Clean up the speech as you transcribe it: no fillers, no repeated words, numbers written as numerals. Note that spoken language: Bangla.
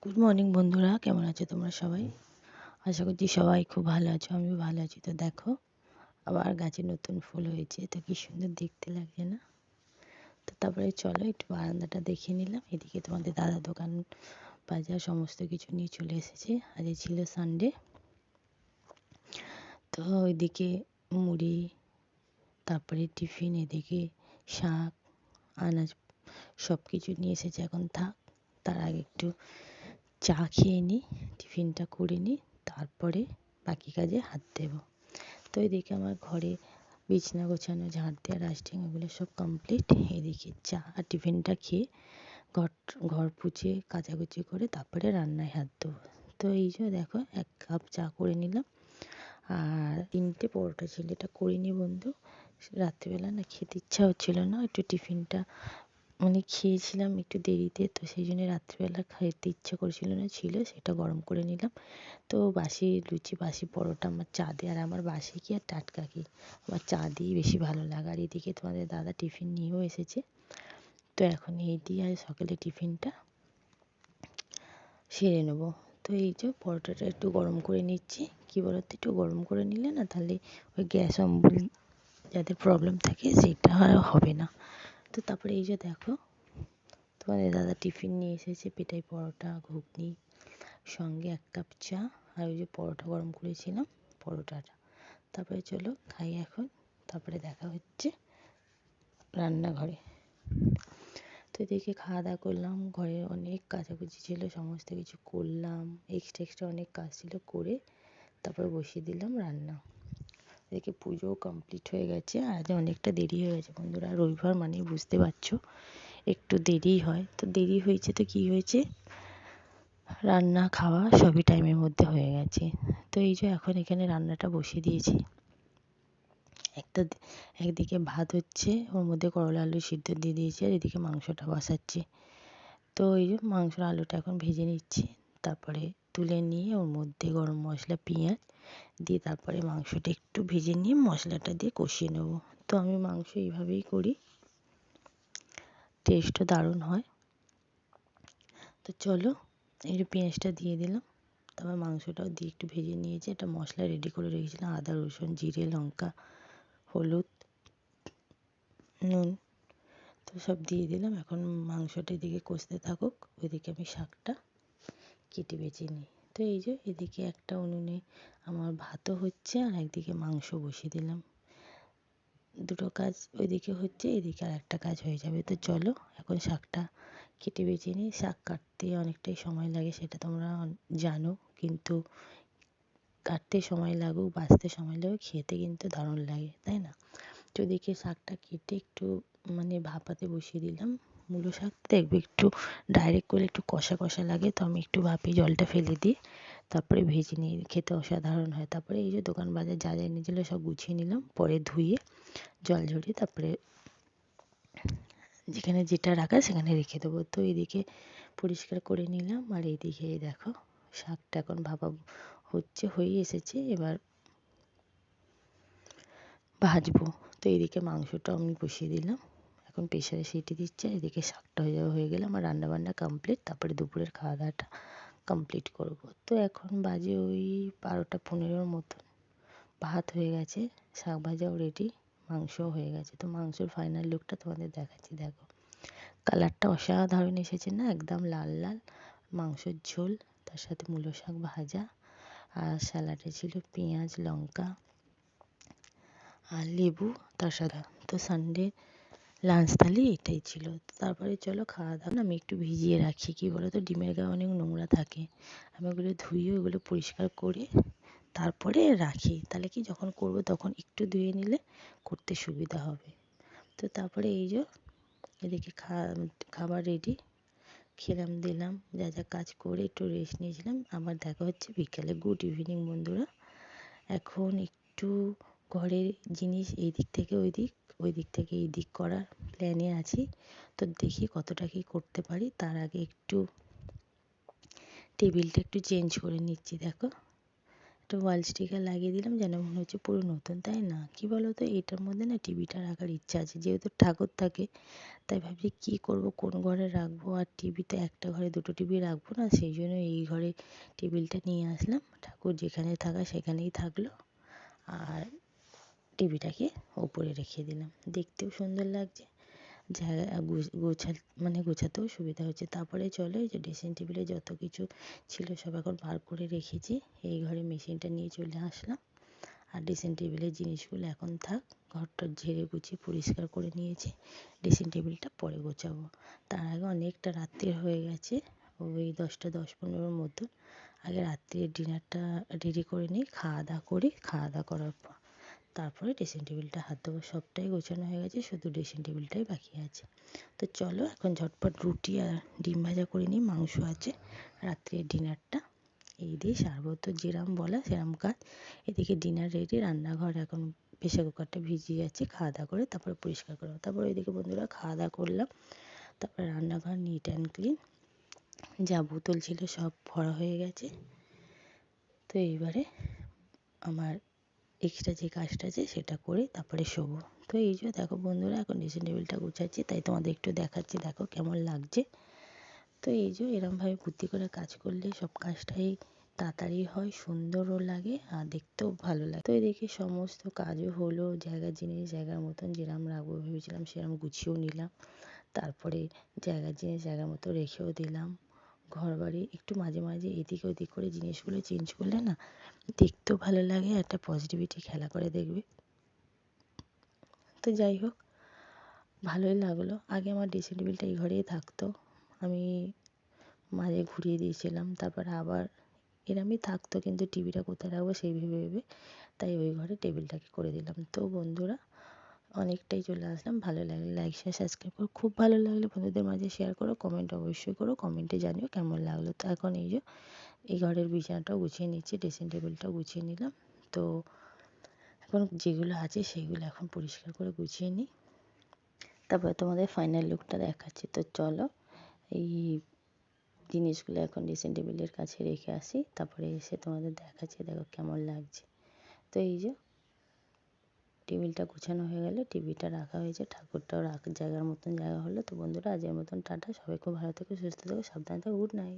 গুড মর্নিং বন্ধুরা, কেমন আছো তোমরা সবাই? আশা করছি সবাই খুব ভালো আছো, আমিও ভালো আছি। তো দেখো, আবার গাছে নতুন ফুল হয়েছে, তো কি সুন্দর দেখতে লাগছে না? তো তারপরে চলো একটু বারান্দাটা দেখে নিলাম। এদিকে তোমাদের দাদা দোকান বাজার সমস্ত কিছু নিয়ে চলে এসেছে। আজ ছিল সানডে, তো ওইদিকে মুড়ি, তারপরে টিফিন, এদিকে শাক, আনাজ সব কিছু নিয়ে এসেছে। এখন থাক, তার আগে একটু চা খেয়ে নিই, টিফিনটা করে নিই, তারপরে বাকি কাজে হাত দেব। তো এদিকে আমার ঘরে বিছনা গোছানো, ঝাড় দেওয়া, ডাস্টিং এগুলো সব কমপ্লিট। এদিকে চা আর টিফিনটা খেয়ে ঘর ঘর পুছে কাচাকুচি করে তারপরে রান্নায় হাত দেবো। তো এই যে দেখো, 1 কাপ চা করে নিলাম, আর 3টে পরোটা ছিল। এটা করিনি বন্ধু, রাত্রিবেলা না খেতে ইচ্ছা হচ্ছিল না, একটু টিফিনটা খেয়েছিলাম একটু দেরিতে, তো সেই জন্য রাত্রিবেলা খাইতে ইচ্ছা করছিল না, ছিল সেটা গরম করে নিলাম। তো বাসি লুচি, বাসি পরোটা আমার চা দিয়ে, আর আমার বাসি কি আর টাটকা কি, আমার চা দিয়েই বেশি ভালো লাগে। আর এদিকে তোমাদের দাদা টিফিন নিয়েও এসেছে, তো এখন এই দিয়ে আর সকালে টিফিনটা সেরে নেবো। তো এই যে পরোটাটা একটু গরম করে নিচ্ছি, কী বলতো, একটু গরম করে নিলে না তাহলে ওই গ্যাস অম্বল যাদের প্রবলেম থাকে সেটা আর হবে না। তো তারপরে এই যে দেখো, তোমাদের দাদা টিফিন নিয়ে এসেছে, পেটাই পরোটা, ঘুগনি, সঙ্গে 1 কাপ চা, আর ওই যে পরোটা গরম করেছিলাম, পরোটাটা। তারপরে চলো খাই এখন, তারপরে দেখা হচ্ছে রান্নাঘরে। তো এদিকে খাওয়া দাওয়া করলাম, ঘরে অনেক কাচাকুচি ছিল, সমস্ত কিছু করলাম, এক্সট্রা অনেক কাজ ছিল, করে তারপরে বসিয়ে দিলাম রান্না। এদিকে পুজোও কমপ্লিট হয়ে গেছে, আর আজ অনেকটা দেরি হয়ে গেছে বন্ধুরা, রবিবার মানে বুঝতে পারছো একটু দেরিই হয়। তো দেরি হয়েছে তো কী হয়েছে, রান্না খাওয়া সবই টাইমের মধ্যে হয়ে গেছে। তো এই যে এখন এখানে রান্নাটা বসিয়ে দিয়েছি। একদিকে ভাত হচ্ছে, ওর মধ্যে করলা আলু সিদ্ধ দিয়ে দিয়েছি, আর এদিকে মাংসটা বসাচ্ছি। তো এই যে মাংসর আলুটা এখন ভেজে নিচ্ছি, তারপরে তুলে নিয়ে ওর মধ্যে গরম মশলা, পেঁয়াজ দিয়ে তারপরে মাংসটা একটু ভেজে নিয়ে মশলাটা দিয়ে কষিয়ে নেব। তো আমি মাংস এইভাবেই করি, টেস্টও দারুণ হয়। তো চলো, এই যে পেঁয়াজটা দিয়ে দিলাম, তারপর মাংসটাও দিয়ে একটু ভেজে নিয়েছি। একটা মশলা রেডি করে রেখেছিলাম, আদা রসুন জিরে লঙ্কা হলুদ নুন, তো সব দিয়ে দিলাম। এখন মাংসটা এদিকে কষতে থাকুক, ওইদিকে আমি শাকটা কেটে বেছে নিই। তো এই যে এদিকে একটা উনুনে আমার ভাতও হচ্ছে, আর একদিকে মাংস বসিয়ে দিলাম। দুটো কাজ ওইদিকে হচ্ছে, এদিকে আর একটা কাজ হয়ে যাবে। তো চলো এখন শাকটা কেটে বেছে নিই। শাক কাটতে অনেকটাই সময় লাগে, সেটা তোমরা জানো, কিন্তু কাটতে সময় লাগুক, বাছতে সময় লাগুক, খেতে কিন্তু দারুণ লাগে, তাই না? তো এদিকে শাকটা কেটে একটু ভাপাতে বসিয়ে দিলাম। মূলো শাক দেখবে একটু ডাইরেক্ট করলে একটু কষা কষা লাগে, তো আমি একটু ভাপিয়ে জলটা ফেলে দিই, তারপরে ভেজে নিই, খেতে অসাধারণ হয়। তারপরে এই যে দোকান বাজার যা যা এনেছিল সব গুছিয়ে নিলাম, পরে ধুয়ে জল ঝরিয়ে তারপরে যেখানে যেটা রাখা সেখানে রেখে দেবো। তো এদিকে পরিষ্কার করে নিলাম, আর এইদিকে দেখো শাকটা এখন ভাপা হচ্ছে, হয়ে এসেছে, এবার ভাজবো। তো এদিকে মাংসটা আমি বসিয়ে দিলাম, এখন প্রেশারে সিটি দিচ্ছে, এদিকে শাকটা হয়ে গেলে আমার রান্নাবান্না কমপ্লিট। তারপরে দুপুরের খাওয়া দাওয়াটা কমপ্লিট করব। তো এখন বাজে ওই 12টা 15 মতন, ভাত হয়ে গেছে, শাক ভাজাও রেডি, মাংসও হয়ে গেছে। তো মাংসর ফাইনাল লুকটা তোমাদের দেখাচ্ছি, দেখো কালারটা অসাধারণ এসেছে না, একদম লাল লাল মাংসের ঝোল, তার সাথে মূলো শাক ভাজা, আর স্যালাডে ছিল পেঁয়াজ লঙ্কা আর লেবু, তার সাথে তো সানডে লাঞ্চ থালি এটাই ছিল। তারপরে চলো খাওয়া দাওয়া। আমি একটু ভিজিয়ে রাখি, কী বলো তো, ডিমের গায়ে অনেক নোংরা থাকে, আমি ওগুলো ধুয়ে ওগুলো পরিষ্কার করে তারপরে রাখি, তাহলে কি যখন করব তখন একটু ধুয়ে নিলে করতে সুবিধা হবে। তো তারপরে এই যে এদিকে খাবার রেডি, খেলাম দিলাম, যা যা কাজ করে একটু রেস্ট নিয়েছিলাম। আবার দেখা হচ্ছে বিকালে। গুড ইভিনিং বন্ধুরা। এখন একটু ঘরের জিনিস এই দিক থেকে ওই দিক, ওই দিক থেকে এই দিক করার প্ল্যানে আছি। তো দেখি কতটা কী করতে পারি। তার আগে একটু টেবিলটা একটু চেঞ্জ করে নিচ্ছি। দেখো একটা ওয়াল স্টিকার লাগিয়ে দিলাম, যেন মনে হচ্ছে পুরো নতুন, তাই না? কি বলো তো, এটার মধ্যে না টিভিটা রাখার ইচ্ছা আছে, যেহেতু ঠাকুর থাকে, তাই ভাবছি কী করব, কোন ঘরে রাখবো। আর টিভি তো একটা ঘরে দুটো টিভি রাখবো না, সেই জন্য এই ঘরে টেবিলটা নিয়ে আসলাম। ঠাকুর যেখানে থাকা সেখানেই থাকলো, আর টিভিটাকে ওপরে রেখে দিলাম। দেখতেও সুন্দর লাগছে, জায়গা গোছাতেও সুবিধা হচ্ছে। তারপরে চলো, এই যে ড্রেসিং টেবিলে যত কিছু ছিল সব এখন বার করে রেখেছি। এই ঘরে মেশিনটা নিয়ে চলে আসলাম, আর ড্রেসিং টেবিলের জিনিসগুলো এখন থাক। ঘরটা ঝেড়ে গুছিয়ে পরিষ্কার করে নিয়েছি, ড্রেসিং টেবিলটা পরে গোছাবো। তার আগে অনেকটা রাত্রির হয়ে গেছে, ওই 10টা 10-15 মতন। আগে রাত্রির ডিনারটা রেডি করে নিই, খাওয়া দাওয়া করি, খাওয়া দাওয়া করার পর তারপরে ড্রেসিং টেবিলটা হাত দেবো। সবটাই গোছানো হয়ে গেছে, শুধু ড্রেসিং টেবিলটাই বাকি আছে। তো চলো এখন ঝটপট রুটি আর ডিম ভাজা করে নিই, মাংস আছে, রাত্রের ডিনারটা এই দিয়ে সারবো। তো যেরম বলা সেরম কাজ। এদিকে ডিনার রেডি, রান্নাঘর এখন প্রেসার কুকারটা ভিজিয়ে যাচ্ছে, খাওয়া দাওয়া করে তারপরে পরিষ্কার করবো। তারপরে এদিকে বন্ধুরা খাওয়া দাওয়া করলাম, তারপরে রান্নাঘর নিট অ্যান্ড ক্লিন, যা বোতল ছিল সব ভরা হয়ে গেছে। তো এইবারে আমার এক্সট্রা যে কাজটা আছে সেটা করে তারপরে শোবো। তো এই যে দেখো বন্ধুরা, এখন ড্রেসিং টেবিলটা গুছাচ্ছি, তাই তোমাদের একটু দেখাচ্ছি, দেখো কেমন লাগছে। তো এই যে এরমভাবে বুদ্ধি করে কাজ করলে সব কাজটাই তাড়াতাড়ি হয়, সুন্দরও লাগে, আর দেখতেও ভালো লাগে। তো এদিকে সমস্ত কাজও হলো, জায়গার জিনিস জায়গার মতন যেরম রাখবো ভেবেছিলাম সেরম গুছিয়েও নিলাম। তারপরে জায়গার জিনিস জায়গার মতো রেখেও দিলাম। ঘরবাড়ি একটু মাঝে মাঝে এদিক ওদিক করে জিনিসগুলো চেঞ্জ করলে না দেখতেও ভালো লাগে, একটা পজিটিভিটি খেলা করে দেখবে। তো যাই হোক, ভালোই লাগলো। আগে আমার ড্রেসিং টেবিলটা এই ঘরেই থাকতো, আমি মাঝে ঘুরিয়ে দিয়েছিলাম, তারপর আবার এরমই থাকতো, কিন্তু টিভিটা কোথায় রাখবো সেই ভেবে ভেবে তাই ওই ঘরে টেবিলটাকে করে দিলাম। তো বন্ধুরা, অনেকটাই চলে আসলাম। ভালো লাগলে লাইক শেয়ার সাবস্ক্রাইব করো, খুব ভালো লাগলে বন্ধুদের মাঝে শেয়ার করো, কমেন্ট অবশ্যই করো, কমেন্টে জানিও কেমন লাগলো। তো এখন এই যে এই ঘরের বিছানাটাও গুছিয়ে নিচ্ছি, ড্রেসিং টেবিলটাও গুছিয়ে নিলাম। তো এখন যেগুলো আছে সেগুলো এখন পরিষ্কার করে গুছিয়ে নিই, তারপরে তোমাদের ফাইনাল লুকটা দেখাচ্ছি। তো চলো, এই জিনিসগুলো এখন ড্রেসিং টেবিলের কাছে রেখে আসি, তারপরে এসে তোমাদের দেখাচ্ছি, দেখো কেমন লাগছে। তো এই যে টেবিলটা গোছানো হয়ে গেলে, টিভিটা রাখা হয়েছে, ঠাকুরটাও রাখার জায়গার মতন জায়গা হলো। তো বন্ধুরা, আজকের মতন টাটা, সবাই খুব ভালো থেকো, সুস্থ থেকো, সাবধানে থেকো, গুড নাইট।